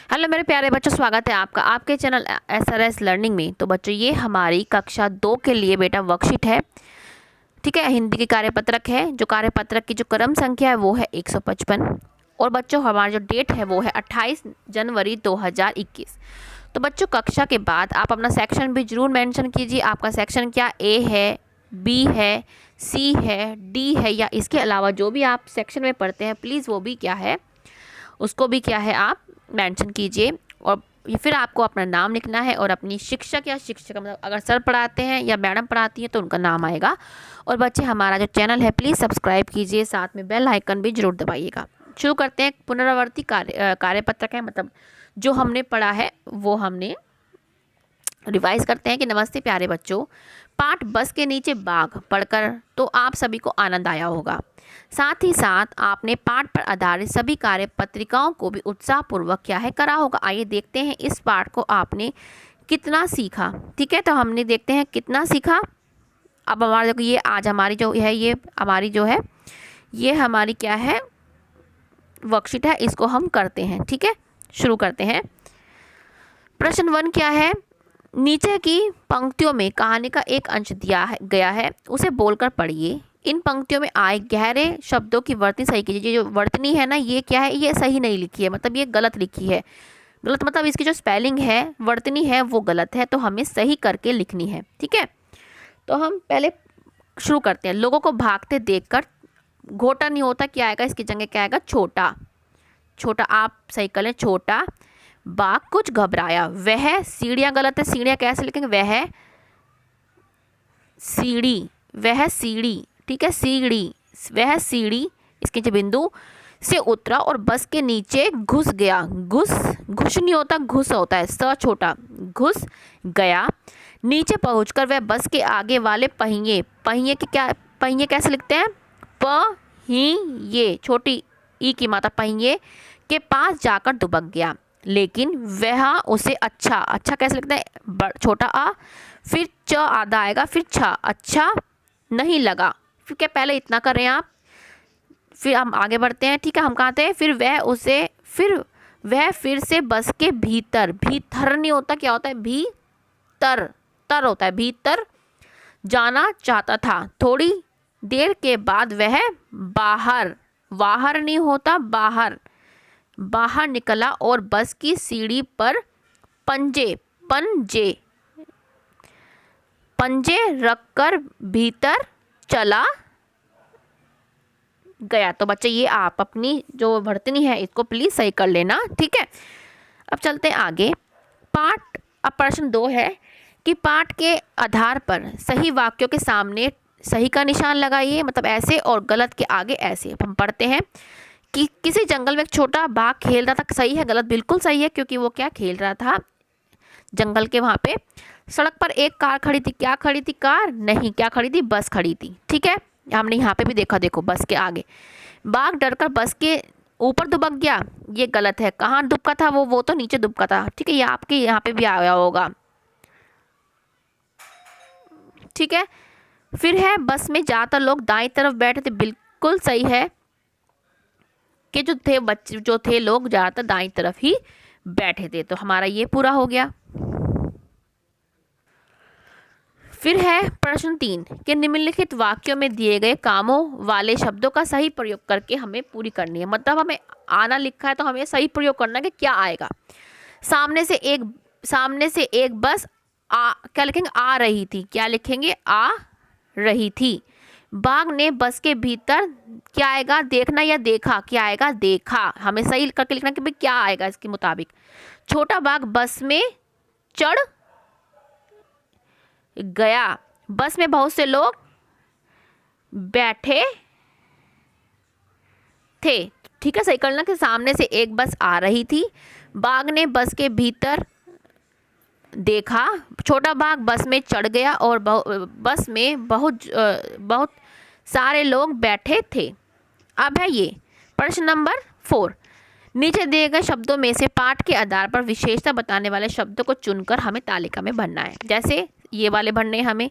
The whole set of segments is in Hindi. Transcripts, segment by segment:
हेलो मेरे प्यारे बच्चों, स्वागत है आपका आपके चैनल SRS लर्निंग में। तो बच्चों, ये हमारी कक्षा 2 के लिए बेटा वर्कशीट है। ठीक है, हिंदी की कार्यपत्रक है। जो कार्यपत्रक की जो क्रम संख्या है वो है 155। और बच्चों, हमारा जो डेट है वो है 28 जनवरी 2021। तो बच्चों, कक्षा के बाद आप अपना सेक्शन भी जरूर मेंशन कीजिए। आपका सेक्शन क्या A है, B है, C है, D है, या इसके अलावा जो भी आप सेक्शन में पढ़ते हैं प्लीज़ वो भी क्या है, उसको भी क्या है आप मेंशन कीजिए। और फिर आपको अपना नाम लिखना है और अपनी शिक्षक या शिक्षक, मतलब अगर सर पढ़ाते हैं या मैडम पढ़ाती हैं तो उनका नाम आएगा। और बच्चे, हमारा जो चैनल है प्लीज़ सब्सक्राइब कीजिए, साथ में बेल आइकन भी जरूर दबाइएगा। शुरू करते हैं। पुनरावर्ती कार्यपत्रक है, मतलब जो हमने पढ़ा है वो हमने रिवाइज करते हैं कि नमस्ते प्यारे बच्चों, पाठ बस के नीचे बाघ पढ़कर तो आप सभी को आनंद आया होगा। साथ ही साथ आपने पाठ पर आधारित सभी कार्य पत्रिकाओं को भी उत्साहपूर्वक क्या है करा होगा। आइए देखते हैं इस पाठ को आपने कितना सीखा। ठीक है, तो हमने देखते हैं कितना सीखा। अब हमारा देखो, ये आज हमारी जो है ये हमारी जो है ये हमारी क्या है वर्कशीट है, इसको हम करते हैं। ठीक है, शुरू करते हैं। प्रश्न 1 क्या है, नीचे की पंक्तियों में कहानी का एक अंश गया है, उसे बोलकर पढ़िए। इन पंक्तियों में आए गहरे शब्दों की वर्तनी सही कीजिए। ये जो वर्तनी है ना, ये क्या है, ये सही नहीं लिखी है, मतलब ये गलत लिखी है। गलत मतलब इसकी जो स्पेलिंग है, वर्तनी है, वो गलत है, तो हमें सही करके लिखनी है। ठीक है, तो हम पहले शुरू करते हैं। लोगों को भागते देखकर घोटा नहीं होता, क्या आएगा इसकी जगह, क्या आएगा, छोटा। छोटा आप सही कर लें, छोटा। बाघ कुछ घबराया, वह सीढ़ियाँ गलत है, सीढ़ियाँ कैसे लिखेंगे, वह सीढ़ी, वह सीढ़ी। ठीक है, सीढ़ी, वह सीढ़ी इसके नीचे बिंदु से उतरा और बस के नीचे घुस गया। घुस घुस नहीं होता, घुस होता है, स छोटा, घुस गया। नीचे पहुंचकर वह बस के आगे वाले पहिए, पहिए के क्या, पहिए कैसे लिखते हैं, पहिए, छोटी ई की मात्रा, पहिए के पास जाकर दुबक गया। लेकिन वह उसे अच्छा कैसे लिखते हैं, छोटा आ, फिर च आधा आएगा, फिर छ, अच्छा नहीं लगा। फिर क्या, पहले इतना कर रहे हैं आप, फिर हम आगे बढ़ते हैं। ठीक है, हम कहते हैं फिर वह फिर से बस के भीतर, भीतर नहीं होता, क्या होता है, भीतर, तर होता है, भीतर जाना चाहता था। थोड़ी देर के बाद वह बाहर, बाहर नहीं होता, बाहर, बाहर निकला और बस की सीढ़ी पर पंजे, पंजे, पंजे रखकर भीतर चला गया। तो बच्चे, ये आप अपनी जो वर्तनी है इसको प्लीज सही कर लेना। ठीक है, अब चलते हैं आगे। पाठ, अब प्रश्न 2 है कि पाठ के आधार पर सही वाक्यों के सामने सही का निशान लगाइए, मतलब ऐसे, और गलत के आगे ऐसे। हम पढ़ते हैं कि किसी जंगल में एक छोटा बाघ खेल रहा था। सही है, गलत, बिल्कुल सही है, क्योंकि वो क्या खेल रहा था, जंगल के वहाँ पे। सड़क पर एक कार खड़ी थी, क्या खड़ी थी, कार नहीं, क्या खड़ी थी, बस खड़ी थी। ठीक है, हमने यहाँ पे भी देखा, देखो बस के आगे। बाघ डरकर बस के ऊपर दुबक गया, ये गलत है। कहाँ दुबका था वो तो नीचे दुबका था। ठीक है, ये आपके यहाँ पे भी आया होगा। ठीक है, फिर है बस में ज़्यादातर लोग दाईं तरफ बैठे थे, बिल्कुल सही है कि जो थे बच्चे, जो थे लोग ज़्यादातर दाईं तरफ ही बैठे थे। तो हमारा ये पूरा हो गया। फिर है प्रश्न 3 कि निम्नलिखित वाक्यों में दिए गए कामों वाले शब्दों का सही प्रयोग करके हमें पूरी करनी है। मतलब हमें आना लिखा है तो हमें सही प्रयोग करना है कि क्या आएगा। सामने से एक बस क्या लिखेंगे, आ रही थी, क्या लिखेंगे, आ रही थी। बाघ ने बस के भीतर, क्या आएगा, देखना या देखा, क्या आएगा, देखा। हमें सही करके लिखना कि भाई क्या आएगा इसके मुताबिक। छोटा बाघ बस में चढ़ गया, बस में बहुत से लोग बैठे थे। ठीक है, सही करना कि सामने से एक बस आ रही थी, बाघ ने बस के भीतर देखा, छोटा बाघ बस में चढ़ गया और बस में बहुत सारे लोग बैठे थे। अब है ये प्रश्न नंबर 4। नीचे दिए गए शब्दों में से पाठ के आधार पर विशेषता बताने वाले शब्दों को चुनकर हमें तालिका में भरना है। जैसे ये वाले भरने हमें।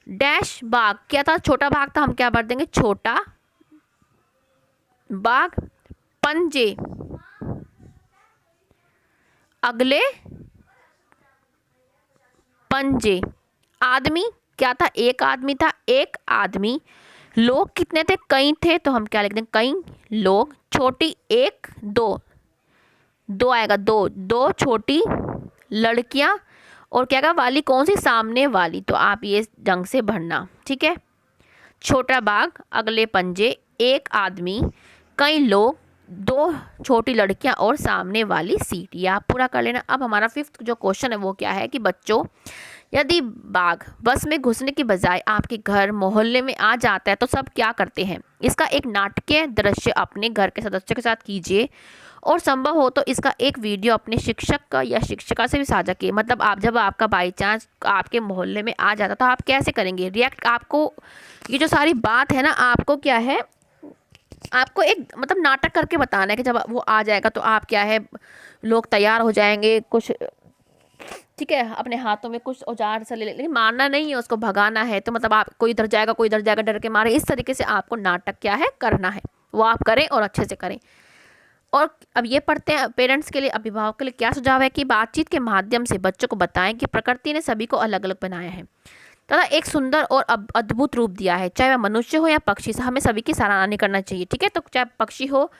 डैश बाघ क्या था, छोटा बाघ था, हम क्या भर देंगे, छोटा बाघ। पंजे, अगले पंजे। आदमी क्या था, एक आदमी था, एक आदमी। लोग कितने थे, कई थे, तो हम क्या लिख दें, कई लोग। छोटी एक, दो, दो आएगा, दो, दो छोटी लड़कियां। और क्या कहा, वाली कौन सी, सामने वाली, तो आप ये ढंग से भरना, ठीक है। छोटा बाघ, अगले पंजे, एक आदमी, कई लोग, दो छोटी लड़कियां और सामने वाली सीट। ये आप पूरा कर लेना। अब हमारा फिफ्थ जो क्वेश्चन है वो क्या है कि बच्चों, यदि बाघ बस में घुसने की बजाय आपके घर मोहल्ले में आ जाता है तो सब क्या करते हैं। इसका एक नाटकीय दृश्य अपने घर के सदस्यों के साथ कीजिए और संभव हो तो इसका एक वीडियो अपने शिक्षक का या शिक्षिका से भी साझा किए। मतलब आप जब आपका बाई चांस आपके मोहल्ले में आ जाता तो आप कैसे करेंगे रिएक्ट। आपको ये जो सारी बात है ना, आपको क्या है, आपको एक मतलब नाटक करके बताना है कि जब वो आ जाएगा तो आप क्या है, लोग तैयार हो जाएंगे कुछ, ठीक है, अपने हाथों में कुछ औजार से ले, लेकिन मारना नहीं है, उसको भगाना है। तो मतलब आप कोई इधर जाएगा कोई इधर जाएगा, डर के मारे। इस तरीके से आपको नाटक क्या है करना है, वो आप करें और अच्छे से करें। और अब ये पढ़ते हैं पेरेंट्स के लिए, अभिभावक के लिए क्या सुझाव है कि बातचीत के माध्यम से बच्चों को बताएं कि प्रकृति ने सभी को अलग अलग बनाया है तथा एक सुंदर और अद्भुत रूप दिया है, चाहे वह मनुष्य हो या पक्षी। हमें सभी की सराहना नहीं करना चाहिए, ठीक है। तो चाहे पक्षी हो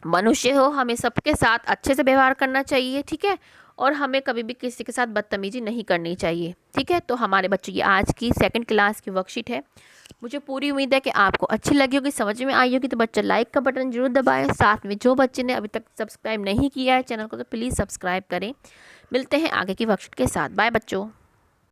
मनुष्य हो, हमें सबके साथ अच्छे से व्यवहार करना चाहिए, ठीक है। और हमें कभी भी किसी के साथ बदतमीजी नहीं करनी चाहिए, ठीक है। तो हमारे बच्चों की आज की सेकंड क्लास की वर्कशीट है। मुझे पूरी उम्मीद है कि आपको अच्छी लगी होगी, समझ में आई होगी। तो बच्चा लाइक का बटन जरूर दबाएं। साथ में जो बच्चे ने अभी तक सब्सक्राइब नहीं किया है चैनल को, तो प्लीज़ सब्सक्राइब करें। मिलते हैं आगे की वर्कशीट के साथ। बाय बच्चों।